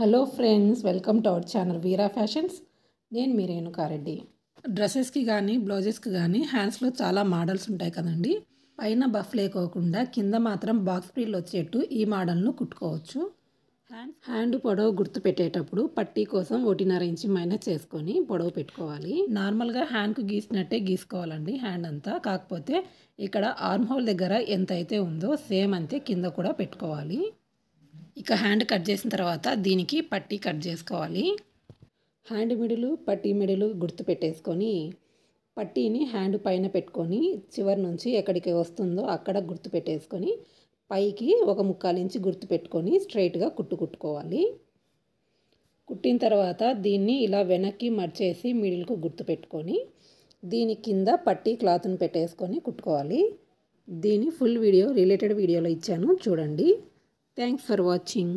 Hello friends, welcome to our channel Veera fashions. నేను మీ రేణుకారెడ్డి. డ్రెస్సెస్కి కానీ బ్లౌజెస్కి కానీ హ్యాండ్స్లో చాలా మోడల్స్ ఉంటాయి కదండి. పైన బఫ్ లేకోకుండా కింద మాత్రం బాక్స్ ప్రిల్ వచ్చేట్టు ఈ మోడల్ను కుట్టుకోవచ్చు. హ్యాండ్ పొడవు గుర్తు పెట్టేటప్పుడు పట్టీ కోసం 1.5 ఇంచ్ మైనస్ చేసుకొని పొడవు పెట్టుకోవాలి. నార్మల్గా హ్యాండ్కు గీసినట్టే గీసుకోవాలండి హ్యాండ్ అంతా. కాకపోతే ఇక్కడ ఆర్మ్ హోల్ దగ్గర ఎంత అయితే ఉందో సేమ్ అంతే కింద కూడా పెట్టుకోవాలి. ఇక హ్యాండ్ కట్ చేసిన తర్వాత దీనికి పట్టీ కట్ చేసుకోవాలి. హ్యాండ్ మిడిలు పట్టీ మిడిలు గుర్తు పెట్టేసుకొని పట్టీని హ్యాండ్ పైన పెట్టుకొని చివరి నుంచి ఎక్కడికి వస్తుందో అక్కడ గుర్తు పెట్టేసుకొని పైకి 1/4 ఇంచ్ గుర్తు పెట్టుకొని స్ట్రైట్గా కుట్టుకోవాలి. కుట్టిన తర్వాత దీన్ని ఇలా వెనక్కి మర్చేసి మిడిల్కు గుర్తు పెట్టుకొని దీని కింద పట్టీ క్లాత్ని పెట్టేసుకొని కుట్టుకోవాలి. దీని ఫుల్ వీడియో రిలేటెడ్ వీడియోలో ఇచ్చాను, చూడండి. Thanks for watching.